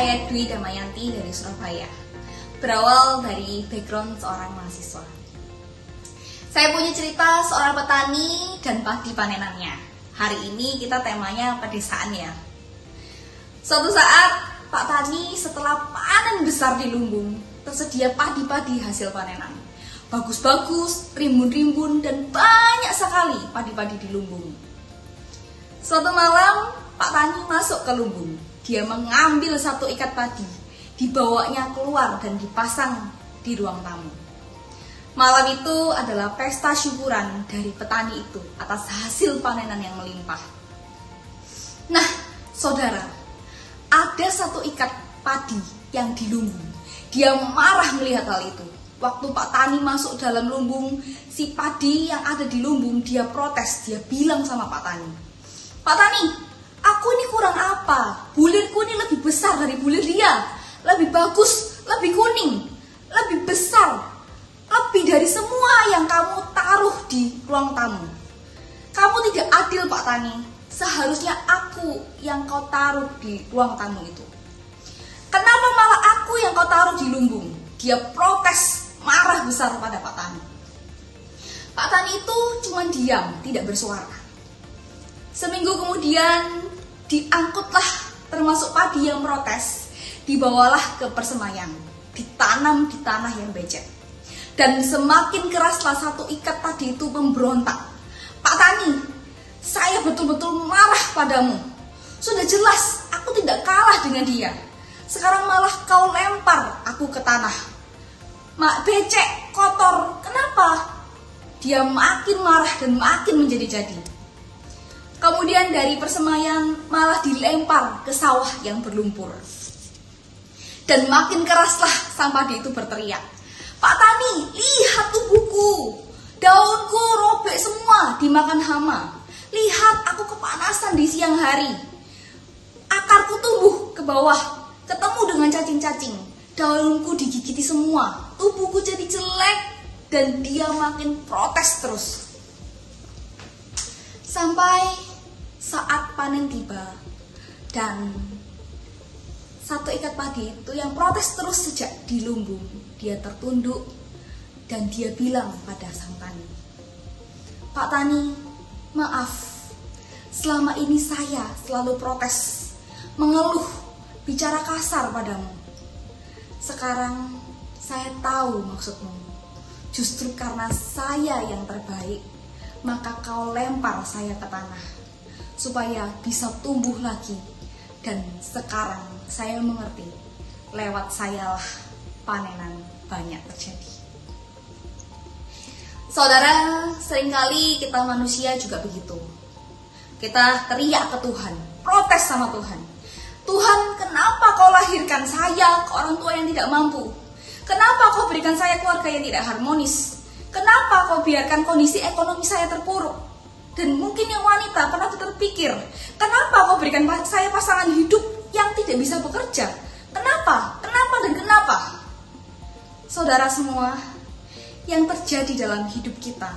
saya Dwi Damayanti dari Surabaya. Berawal dari background seorang mahasiswa. Saya punya cerita seorang petani dan padi panenannya. Hari ini kita temanya pedesaan ya. Suatu saat Pak Tani setelah panen besar di lumbung, tersedia padi-padi hasil panenan. Bagus-bagus, rimbun-rimbun, dan banyak sekali padi-padi di lumbung. Suatu malam, Pak Tani masuk ke lumbung. Dia mengambil satu ikat padi, dibawanya keluar dan dipasang di ruang tamu. Malam itu adalah pesta syukuran dari petani itu atas hasil panenan yang melimpah. Nah, saudara, ada satu ikat padi yang di lumbung. Dia marah melihat hal itu. Waktu Pak Tani masuk dalam lumbung, si padi yang ada di lumbung, dia protes. Dia bilang sama Pak Tani, "Pak Tani, aku ini kurang apa? Bulirku ini lebih besar dari bulir dia. Lebih bagus, lebih kuning, lebih besar. Lebih dari semua yang kamu taruh di ruang tamu. Kamu tidak adil, Pak Tani. Seharusnya aku yang kau taruh di ruang tamu itu. Kenapa malah aku yang kau taruh di lumbung?" Dia protes, marah besar pada Pak Tani. Pak Tani itu cuma diam, tidak bersuara. Seminggu kemudian diangkutlah termasuk padi yang protes, dibawalah ke Persemaian, ditanam di tanah yang becek. Dan semakin keraslah satu ikat tadi itu memberontak. "Pak Tani, saya betul-betul marah padamu. Sudah jelas aku tidak kalah dengan dia. Sekarang malah kau lempar aku ke tanah. Mak becek, kotor, kenapa?" Dia makin marah dan makin menjadi-jadi. Kemudian dari Persemaian malah dilempar ke sawah yang berlumpur. Dan makin keraslah sang padi itu berteriak, "Pak Tani, lihat tubuhku. Daunku robek semua dimakan hama. Lihat aku kepanasan di siang hari. Akarku tumbuh ke bawah, ketemu dengan cacing-cacing. Daunku digigiti semua. Tubuhku jadi jelek." Dan dia makin protes terus. Sampai saat panen tiba dan satu ikat padi itu yang protes terus sejak di lumbung, dia tertunduk dan dia bilang pada sang tani, "Pak Tani, maaf, selama ini saya selalu protes, mengeluh, bicara kasar padamu. Sekarang saya tahu maksudmu. Justru karena saya yang terbaik, maka kau lempar saya ke tanah, supaya bisa tumbuh lagi. Dan sekarang saya mengerti, lewat sayalah panenan banyak terjadi." Saudara, seringkali kita manusia juga begitu. Kita teriak ke Tuhan, protes sama Tuhan. "Tuhan, kenapa kau lahirkan saya ke orang tua yang tidak mampu? Kenapa kau berikan saya keluarga yang tidak harmonis? Kenapa kau biarkan kondisi ekonomi saya terpuruk?" Dan mungkin yang wanita pernah terpikir, "Kenapa kau berikan saya pasangan hidup yang tidak bisa bekerja? Kenapa? Kenapa dan kenapa?" Saudara semua, yang terjadi dalam hidup kita,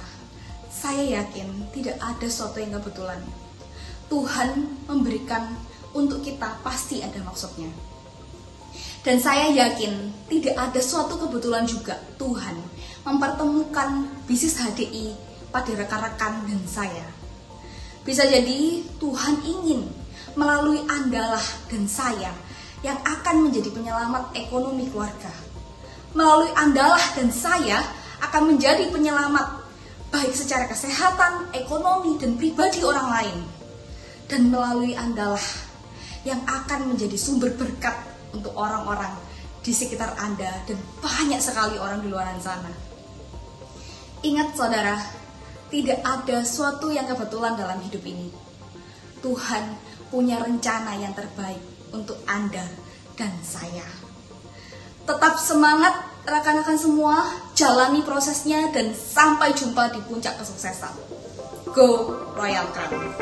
saya yakin tidak ada sesuatu yang kebetulan. Tuhan memberikan untuk kita pasti ada maksudnya. Dan saya yakin tidak ada suatu kebetulan juga Tuhan mempertemukan bisnis HDI pada rekan-rekan dan saya. Bisa jadi Tuhan ingin melalui Andalah dan saya yang akan menjadi penyelamat ekonomi keluarga. Melalui Andalah dan saya akan menjadi penyelamat baik secara kesehatan, ekonomi, dan pribadi orang lain. Dan melalui Andalah yang akan menjadi sumber berkat untuk orang-orang di sekitar Anda dan banyak sekali orang di luar sana. Ingat saudara, tidak ada suatu yang kebetulan dalam hidup ini. Tuhan punya rencana yang terbaik untuk Anda dan saya. Tetap semangat rekan-rekan semua, jalani prosesnya dan sampai jumpa di puncak kesuksesan. Go Royal Crown!